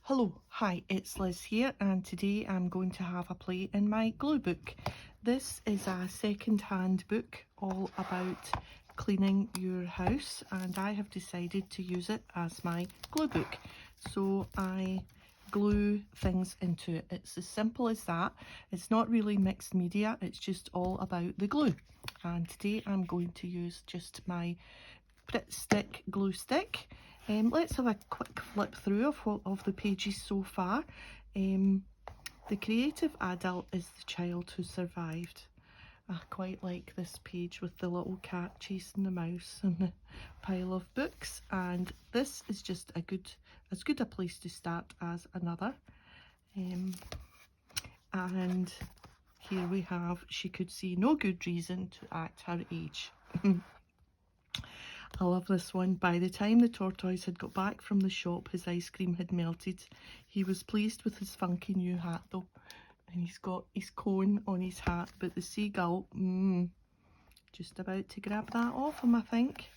Hello, hi, it's Liz here, and today I'm going to have a play in my glue book. This is a second-hand book all about cleaning your house, and I have decided to use it as my glue book. So I glue things into it. It's as simple as that. It's not really mixed media, it's just all about the glue. And today I'm going to use just my Pritt Stick glue stick. Let's have a quick flip through of the pages so far. The creative adult is the child who survived. I quite like this page with the little cat chasing the mouse and the pile of books, and this is just as good a place to start as another. And here we have, she could see no good reason to act her age. I love this one. By the time the tortoise had got back from the shop, his ice cream had melted. He was pleased with his funky new hat though. And he's got his cone on his hat, but the seagull, just about to grab that off him, I think.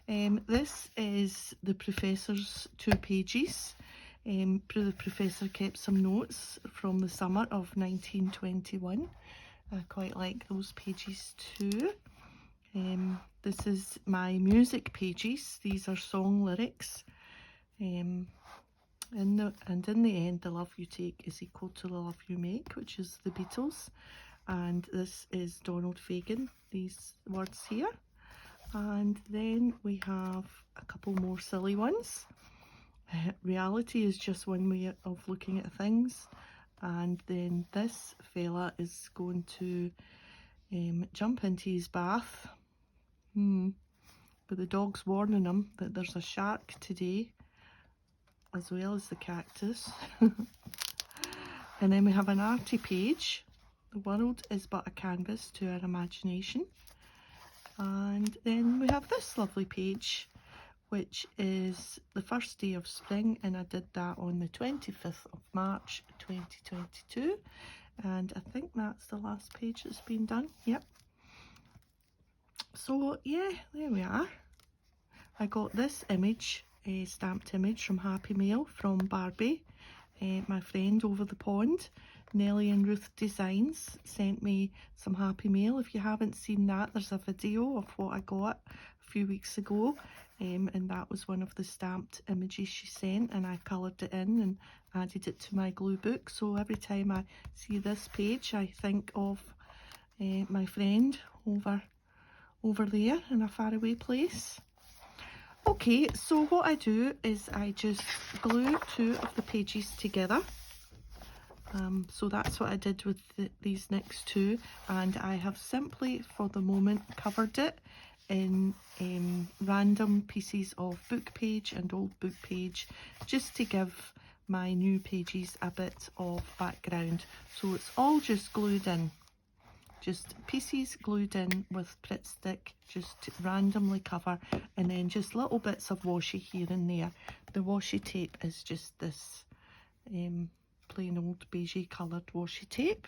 This is the professor's 2 pages. The professor kept some notes from the summer of 1921. I quite like those pages too. This is my music pages. These are song lyrics. In the end, the love you take is equal to the love you make, which is the Beatles. And this is Donald Fagen, these words here. And then we have a couple more silly ones. Reality is just one way of looking at things. And then this fella is going to jump into his bath. But the dog's warning him that there's a shark today, as well as the cactus. And then we have an arty page. The world is but a canvas to our imagination. And then we have this lovely page, which is the first day of spring, and I did that on the 25th of March 2022. And I think that's the last page that's been done. Yep. So yeah, there we are. I got this image, a stamped image from Happy Mail from Barbie, my friend over the pond. Nellie and Ruth Designs sent me some Happy Mail. If you haven't seen that, there's a video of what I got a few weeks ago, and that was one of the stamped images she sent, and I coloured it in and added it to my glue book. So every time I see this page, I think of my friend over there in a faraway place. Okay, so what I do is I just glue 2 of the pages together. So that's what I did with these next 2, and I have simply for the moment covered it in random pieces of book page and old book page, just to give my new pages a bit of background. So it's all just glued in. Just pieces glued in with Pritt Stick, just to randomly cover, and then just little bits of washi here and there. The washi tape is just this plain old beigey coloured washi tape,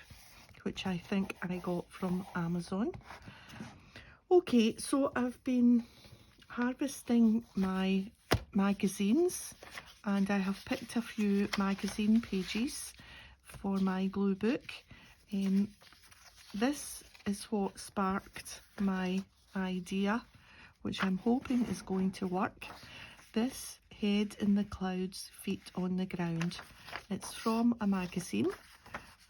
which I think I got from Amazon. Okay, so I've been harvesting my magazines, and I have picked a few magazine pages for my glue book. This is what sparked my idea, which I'm hoping is going to work. This head in the clouds, feet on the ground. It's from a magazine,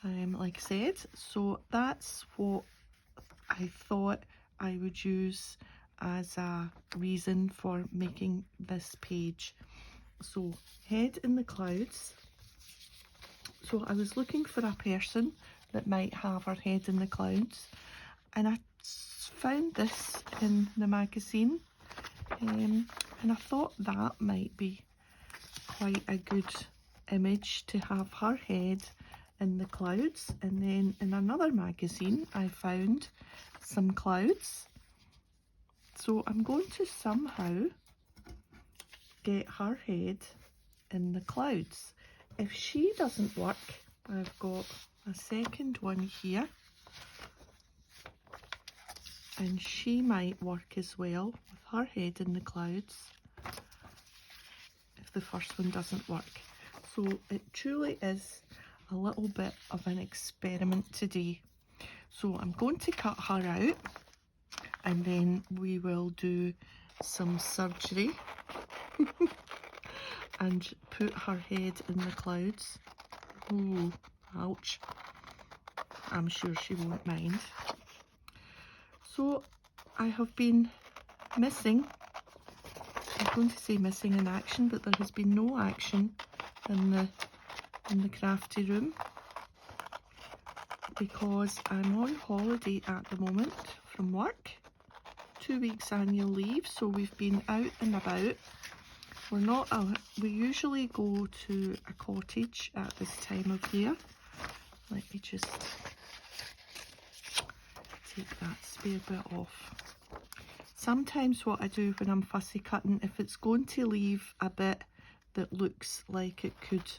like I said. So that's what I thought I would use as a reason for making this page. So head in the clouds. So I was looking for a person that might have her head in the clouds, and I found this in the magazine, and I thought that might be quite a good image to have her head in the clouds. And then in another magazine I found some clouds, so I'm going to somehow get her head in the clouds. If she doesn't work, I've got a second one here, and she might work as well with her head in the clouds if the first one doesn't work. So it truly is a little bit of an experiment today. So I'm going to cut her out and then we will do some surgery and put her head in the clouds. Ooh, ouch. I'm sure she won't mind. So I have been missing, I'm going to say missing in action, but there has been no action in the crafty room because I'm on holiday at the moment from work. 2 weeks annual leave, so we've been out and about. We're not we usually go to a cottage at this time of year. Let me just take that spare bit off. Sometimes what I do when I'm fussy cutting, if it's going to leave a bit that looks like it could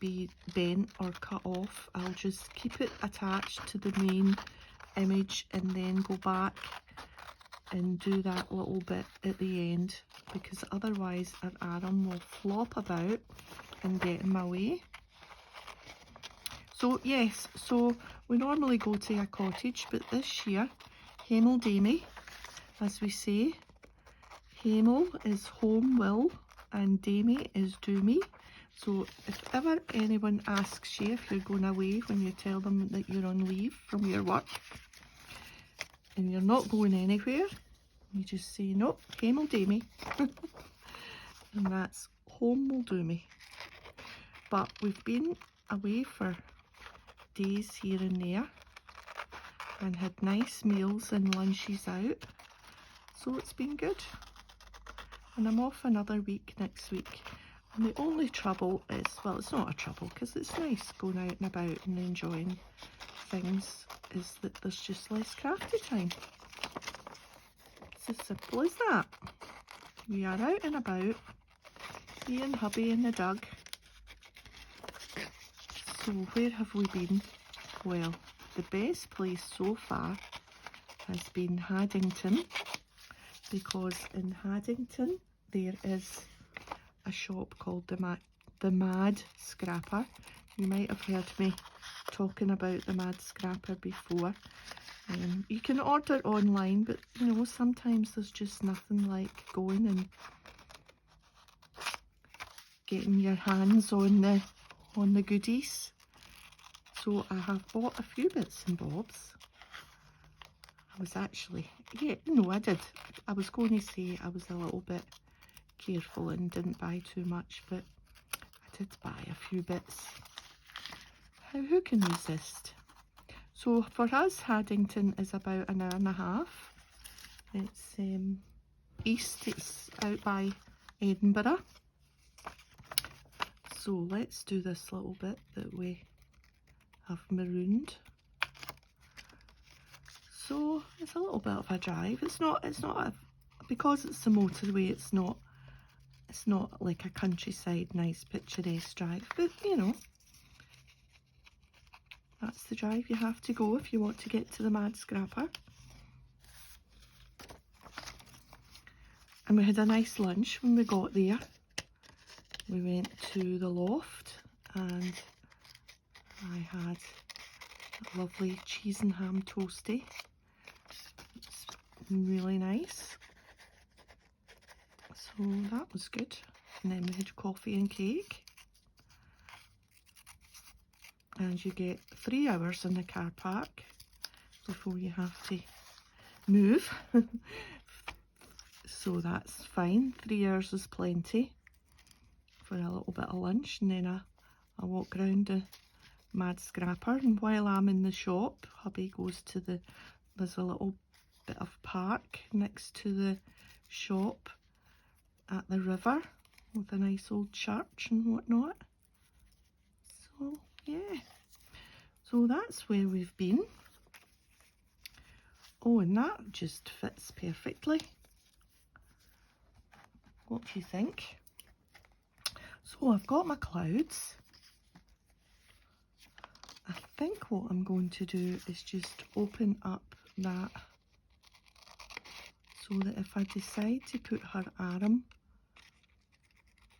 be bent or cut off, I'll just keep it attached to the main image and then go back and do that little bit at the end, because otherwise our arm will flop about and get in my way. So yes, so we normally go to a cottage, but this year, Hemel Damie, as we say, Hemel is home will and Damie is do me. So if ever anyone asks you if you're going away when you tell them that you're on leave from your work and you're not going anywhere, you just say, nope, Hemel Damie. And that's home will do me. But we've been away for days here and there and had nice meals and lunches out, so it's been good. And I'm off another week next week, and the only trouble is, well, it's not a trouble because it's nice going out and about and enjoying things, is that there's just less crafty time. It's as simple as that. We are out and about, me and hubby in the Doug. So where have we been? Well, the best place so far has been Haddington, because in Haddington there is a shop called the Mad Scrapper. You might have heard me talking about the Mad Scrapper before. You can order online, but you know, sometimes there's just nothing like going and getting your hands on the goodies. So I have bought a few bits and bobs. I was actually, yeah, no, I did. I was going to say I was a little bit careful and didn't buy too much, but I did buy a few bits. Who can resist? So for us, Haddington is about an hour and a half. It's east, it's out by Edinburgh. So let's do this little bit that we have marooned. So it's a little bit of a drive. It's not because it's a motorway, it's not like a countryside nice picturesque drive, but you know, that's the drive you have to go if you want to get to the Mad Scrapper. And we had a nice lunch when we got there. We went to the loft and I had a lovely cheese and ham toastie. It's really nice. So that was good. And then we had coffee and cake. And you get 3 hours in the car park before you have to move. So that's fine. 3 hours is plenty for a little bit of lunch. And then I walk around the Mad Scrapper, and while I'm in the shop, hubby goes to there's a little bit of park next to the shop at the river with a nice old church and whatnot. So yeah, so that's where we've been. Oh, and that just fits perfectly. What do you think? So I've got my clouds. I think what I'm going to do is just open up that so that if I decide to put her arm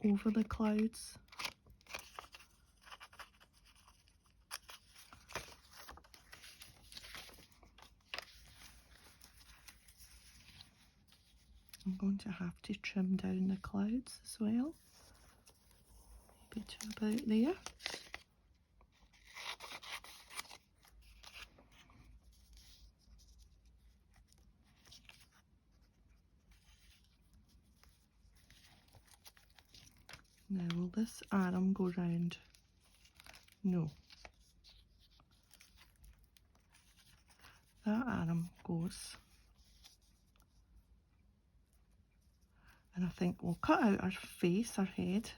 over the clouds. I'm going to have to trim down the clouds as well, maybe to about there. Now will this arm go round? No. That arm goes. And I think we'll cut out our face, our head,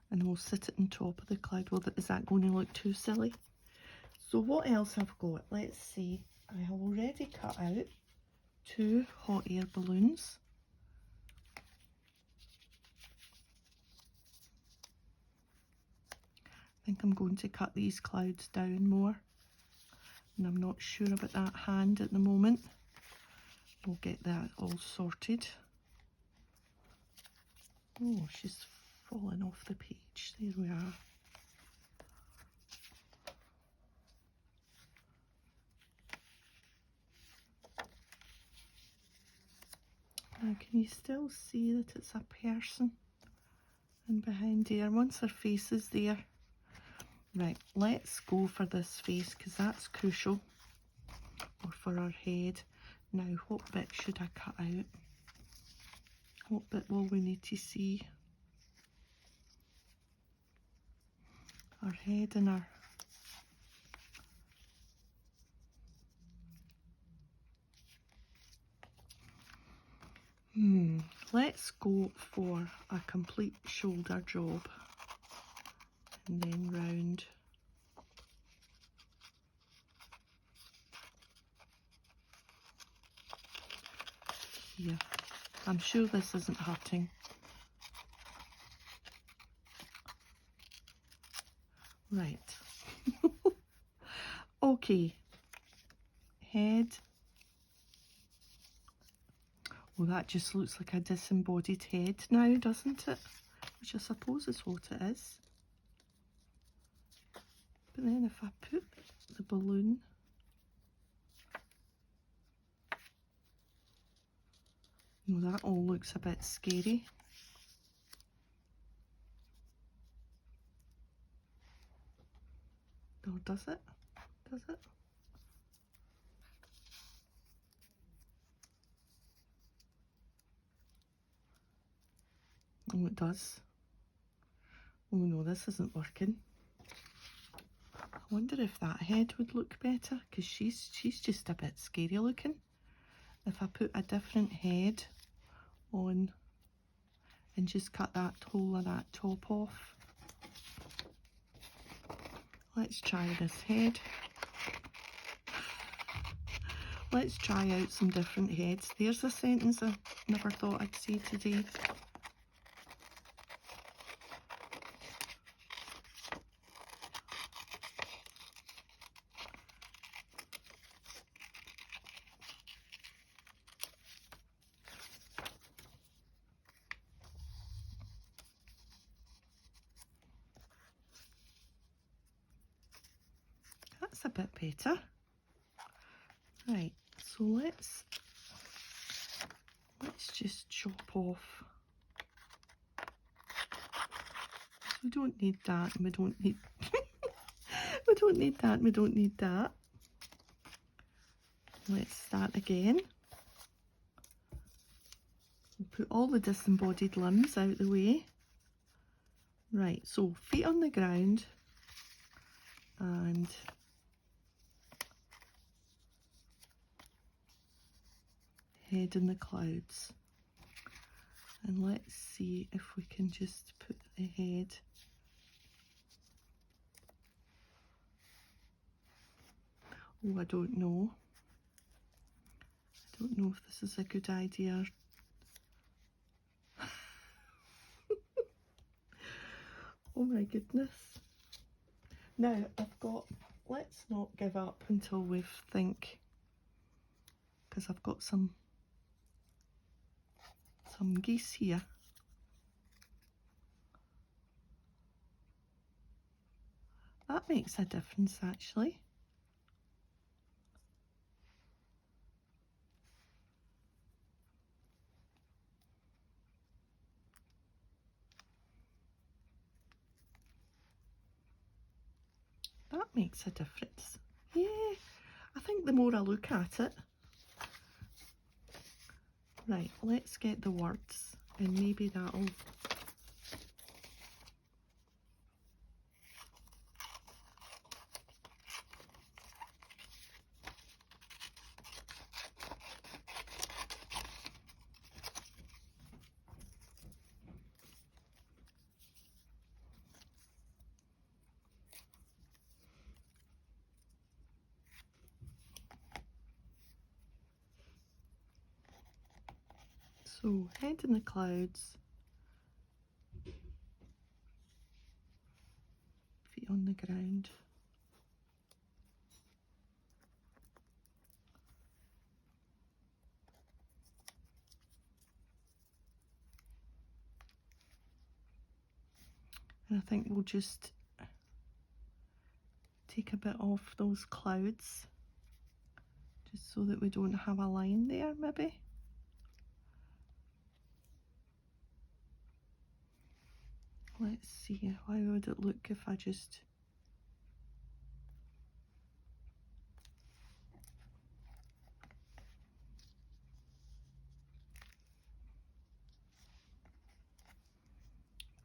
and we'll sit it on top of the cloud. Well, is that going to look too silly? So what else I've got? Let's see. I have already cut out 2 hot air balloons. I think I'm going to cut these clouds down more. And I'm not sure about that hand at the moment. We'll get that all sorted. Oh, she's fallen off the page. There we are. Now, can you still see that it's a person? And behind there, once her face is there. Right, let's go for this face because that's crucial. Or for our head. Now, what bit should I cut out? What bit will we need to see? Our head and our... Let's go for a complete shoulder job. And then round. Here. I'm sure this isn't hurting. Right. Okay. Head. Well, that just looks like a disembodied head now, doesn't it? Which I suppose is what it is. But then if I put the balloon that all looks a bit scary. Or does it? Does it? Oh, it does. Oh no, this isn't working. I wonder if that head would look better, because she's just a bit scary looking. If I put a different head on and just cut that whole of that top off. Let's try this head. Let's try out some different heads. There's a sentence I never thought I'd see today. That's a bit better. Right, so let's just chop off. We don't need that, and we don't need we don't need that, and we don't need that. Let's start again. We'll put all the disembodied limbs out the way. Right, so feet on the ground and head in the clouds. And let's see if we can just put the head oh, I don't know. I don't know if this is a good idea. Oh my goodness. Now I've got, let's not give up until we think, because I've got some geese here. That makes a difference actually. That makes a difference. Yeah, I think the more I look at it. Right, let's get the words and maybe that'll... So, head in the clouds, feet on the ground. And I think we'll just take a bit off those clouds, just so that we don't have a line there, maybe. Let's see, how would it look if I just...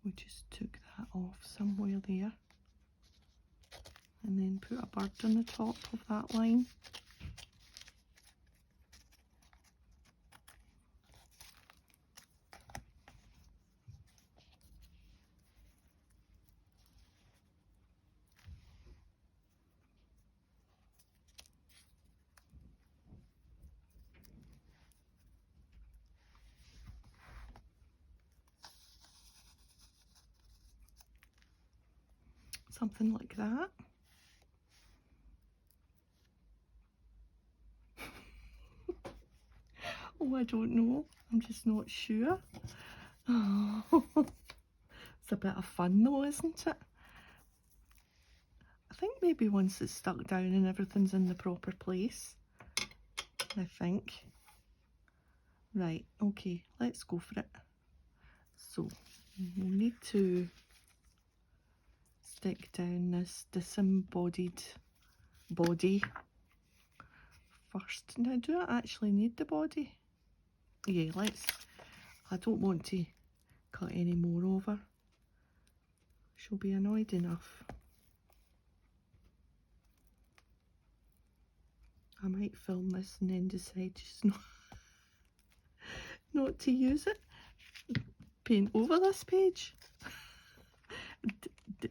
We just took that off somewhere there. And then put a bird on the top of that line. Something like that. Oh, I don't know. I'm just not sure. Oh, it's a bit of fun though, isn't it? I think maybe once it's stuck down and everything's in the proper place, I think. Right, okay, let's go for it. So, we'll need to stick down this disembodied body first. Now, do I actually need the body? Yeah, I don't want to cut any more over. She'll be annoyed enough. I might film this and then decide just not to use it. Paint over this page.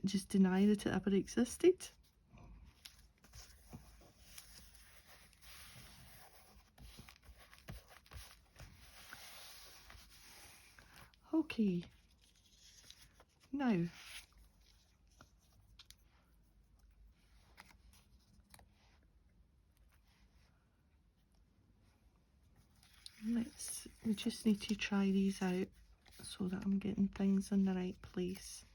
Just deny that it ever existed. Okay. Now, we just need to try these out so that I'm getting things in the right place.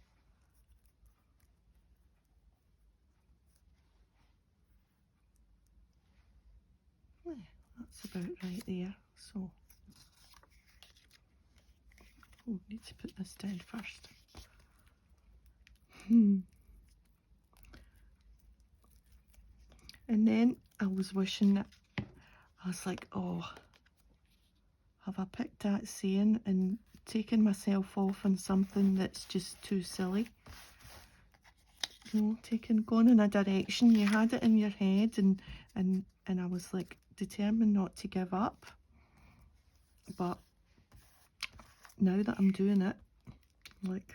Yeah, that's about right there. So, oh, need to put this down first. And then I was wishing that, I was like, oh, have I picked that saying and taken myself off on something that's just too silly? You know, gone in a direction, you had it in your head, and I was like determined not to give up. But now that I'm doing it, I'm like,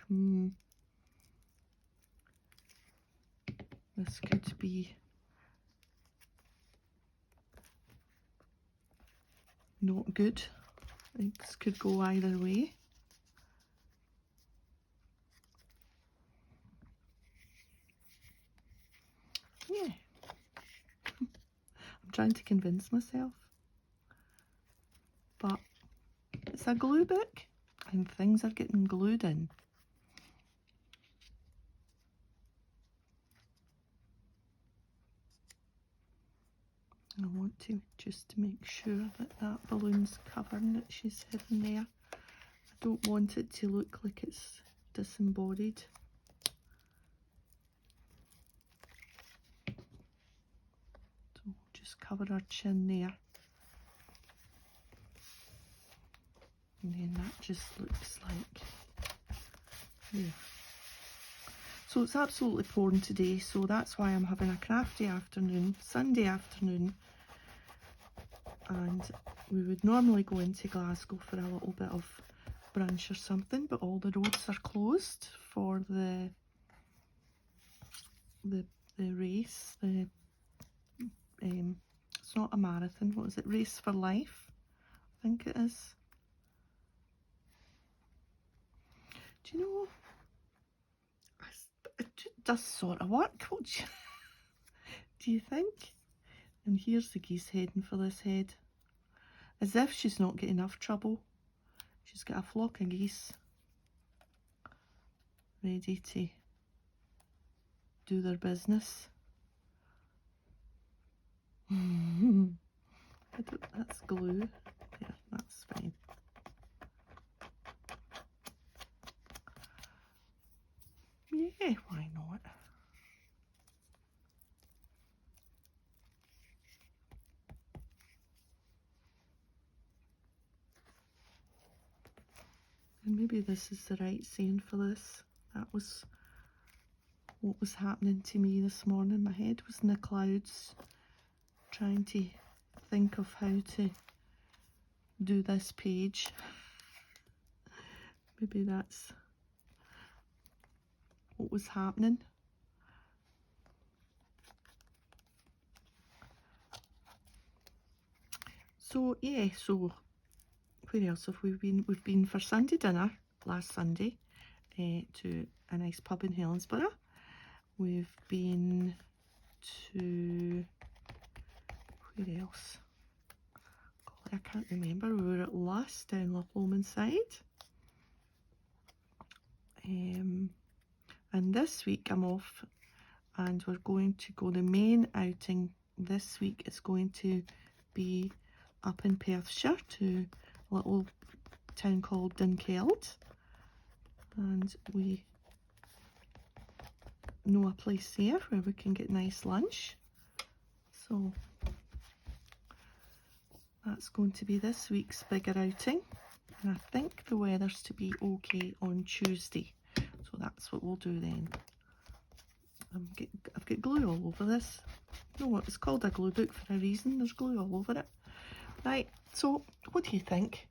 this could be not good. This could go either way. Yeah. I'm trying to convince myself. But it's a glue book and things are getting glued in. I want to just to make sure that that balloon's covering that she's hidden there. I don't want it to look like it's disembodied. So just cover her chin there. And then that just looks like there. So it's absolutely pouring today, so that's why I'm having a crafty afternoon, Sunday afternoon. And we would normally go into Glasgow for a little bit of brunch or something, but all the roads are closed for the race. It's not a marathon, what is it? Race for Life, I think it is. Do you know, it does sort of work, do you think? And here's the geese heading for this head. As if she's not getting enough trouble. She's got a flock of geese ready to do their business. That's glue. There, that's fine. Yeah, why not? And maybe this is the right saying for this. That was what was happening to me this morning. My head was in the clouds, trying to think of how to do this page. Maybe that's what was happening. So yeah, so where else have we been? We've been for Sunday dinner last Sunday to a nice pub in Helensburgh. We've been to, where else? God, I can't remember. We were at Lust down Loch Lomond side. And this week I'm off and we're going to go, the main outing this week is going to be up in Perthshire to a little town called Dunkeld, and we know a place there where we can get nice lunch. So that's going to be this week's bigger outing, and I think the weather's to be okay on Tuesday, so that's what we'll do then. I've got glue all over this. No, it's called a glue book for a reason. There's glue all over it. Right, so what do you think?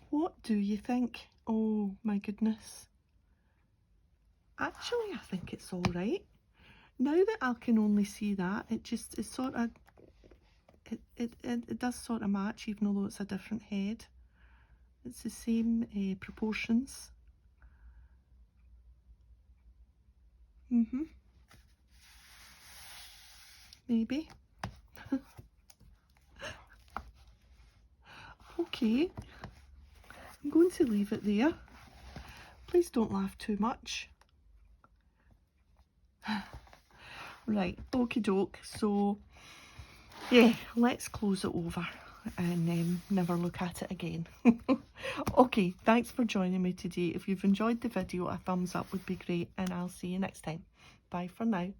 What do you think? Oh my goodness. Actually, I think it's all right. Now that I can only see that, it just is sort of, it does sort of match, even though it's a different head. It's the same proportions. Maybe. Okay, I'm going to leave it there. Please don't laugh too much. Right, okie doke. So yeah, let's close it over and never look at it again. Okay, thanks for joining me today. If you've enjoyed the video, a thumbs up would be great, and I'll see you next time. Bye for now.